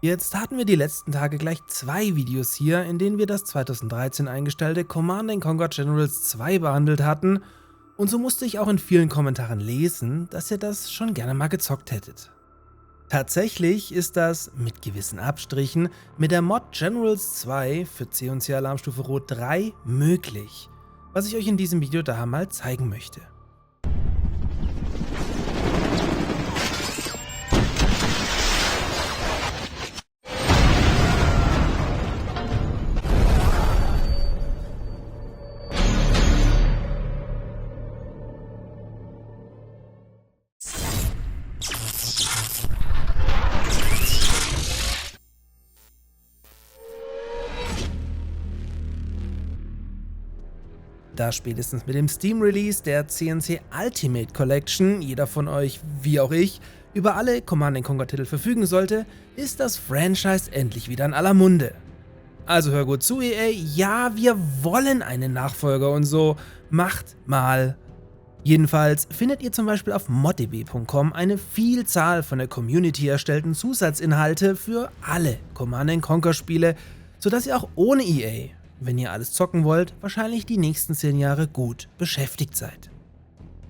Jetzt hatten wir die letzten Tage gleich 2 Videos hier, in denen wir das 2013 eingestellte Command & Conquer Generals 2 behandelt hatten, und so musste ich auch in vielen Kommentaren lesen, dass ihr das schon gerne mal gezockt hättet. Tatsächlich ist das, mit gewissen Abstrichen, mit der Mod Generals 2 für C&C Alarmstufe Rot 3 möglich, was ich euch in diesem Video daher mal zeigen möchte. Da spätestens mit dem Steam-Release der C&C Ultimate Collection jeder von euch, wie auch ich, über alle Command & Conquer Titel verfügen sollte, ist das Franchise endlich wieder in aller Munde. Also hör gut zu, EA, ja, wir wollen einen Nachfolger und so, macht mal. Jedenfalls findet ihr zum Beispiel auf moddb.com eine Vielzahl von der Community erstellten Zusatzinhalte für alle Command & Conquer Spiele, sodass ihr auch ohne EA, wenn ihr alles zocken wollt, wahrscheinlich die nächsten 10 Jahre gut beschäftigt seid.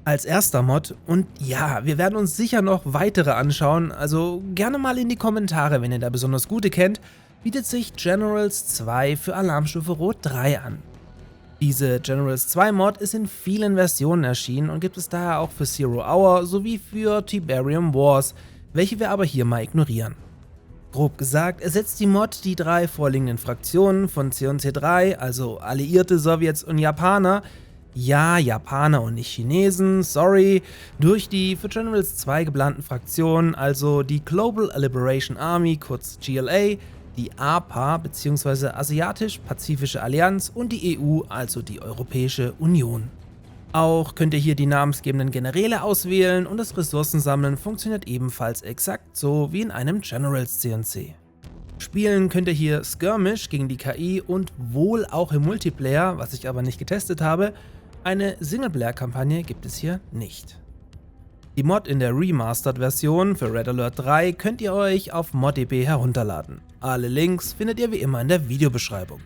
Als erster Mod, und ja, wir werden uns sicher noch weitere anschauen, also gerne mal in die Kommentare, wenn ihr da besonders gute kennt, bietet sich Generals 2 für Alarmstufe Rot 3 an. Diese Generals 2 Mod ist in vielen Versionen erschienen und gibt es daher auch für Zero Hour sowie für Tiberium Wars, welche wir aber hier mal ignorieren. Grob gesagt ersetzt die Mod die 3 vorliegenden Fraktionen von C&C 3, also Alliierte, Sowjets und Japaner, ja, Japaner und nicht Chinesen, sorry, durch die für Generals 2 geplanten Fraktionen, also die Global Liberation Army, kurz GLA, die APA bzw. Asiatisch-Pazifische Allianz und die EU, also die Europäische Union. Auch könnt ihr hier die namensgebenden Generäle auswählen und das Ressourcensammeln funktioniert ebenfalls exakt so wie in einem Generals C&C. Spielen könnt ihr hier Skirmish gegen die KI und wohl auch im Multiplayer, was ich aber nicht getestet habe. Eine Singleplayer-Kampagne gibt es hier nicht. Die Mod in der Remastered-Version für Red Alert 3 könnt ihr euch auf moddb herunterladen. Alle Links findet ihr wie immer in der Videobeschreibung.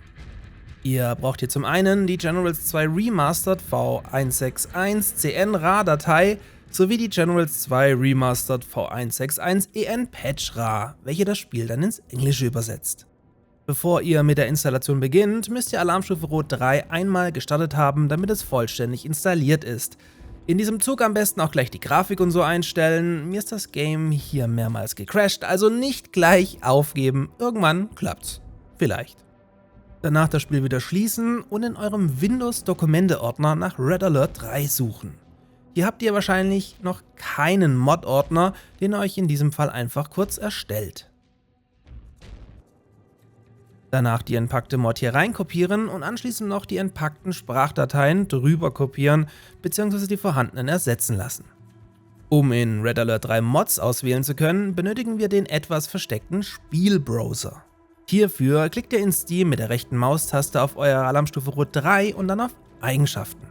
Ihr braucht hier zum einen die Generals 2 Remastered V161 CN RAR-Datei sowie die Generals 2 Remastered V161 EN Patch RAR, welche das Spiel dann ins Englische übersetzt. Bevor ihr mit der Installation beginnt, müsst ihr Alarmstufe Rot 3 einmal gestartet haben, damit es vollständig installiert ist. In diesem Zug am besten auch gleich die Grafik und so einstellen. Mir ist das Game hier mehrmals gecrashed, also nicht gleich aufgeben, irgendwann klappt's. Vielleicht. Danach das Spiel wieder schließen und in eurem Windows-Dokumente-Ordner nach Red Alert 3 suchen. Hier habt ihr wahrscheinlich noch keinen Mod-Ordner, den ihr euch in diesem Fall einfach kurz erstellt. Danach die entpackte Mod hier reinkopieren und anschließend noch die entpackten Sprachdateien drüber kopieren bzw. die vorhandenen ersetzen lassen. Um in Red Alert 3 Mods auswählen zu können, benötigen wir den etwas versteckten Spielbrowser. Hierfür klickt ihr in Steam mit der rechten Maustaste auf euer Alarmstufe Rot 3 und dann auf Eigenschaften.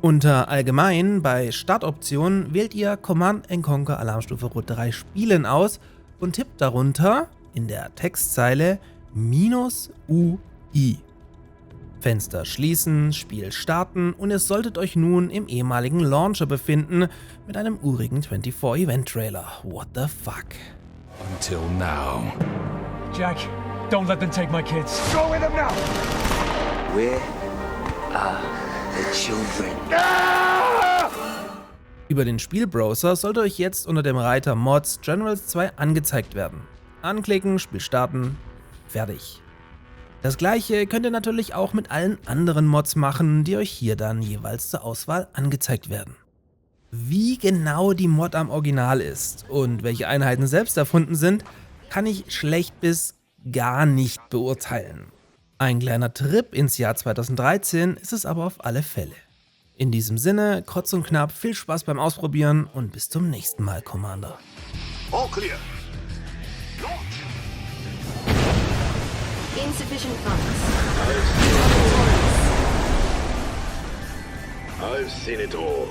Unter Allgemein bei Startoptionen wählt ihr Command & Conquer Alarmstufe Rot 3 Spielen aus und tippt darunter in der Textzeile -UI. Fenster schließen, Spiel starten und ihr solltet euch nun im ehemaligen Launcher befinden mit einem urigen 24 Event Trailer. What the fuck? Until now. Jack, don't let them take my kids. Go with them now! Where are the children? Über den Spielbrowser sollte euch jetzt unter dem Reiter Mods Generals 2 angezeigt werden. Anklicken, Spiel starten, fertig. Das gleiche könnt ihr natürlich auch mit allen anderen Mods machen, die euch hier dann jeweils zur Auswahl angezeigt werden. Wie genau die Mod am Original ist und welche Einheiten selbst erfunden sind, kann ich schlecht bis gar nicht beurteilen. Ein kleiner Trip ins Jahr 2013 ist es aber auf alle Fälle. In diesem Sinne, kurz und knapp, viel Spaß beim Ausprobieren und bis zum nächsten Mal, Commander. All clear. Insufficient funds. I've seen it all.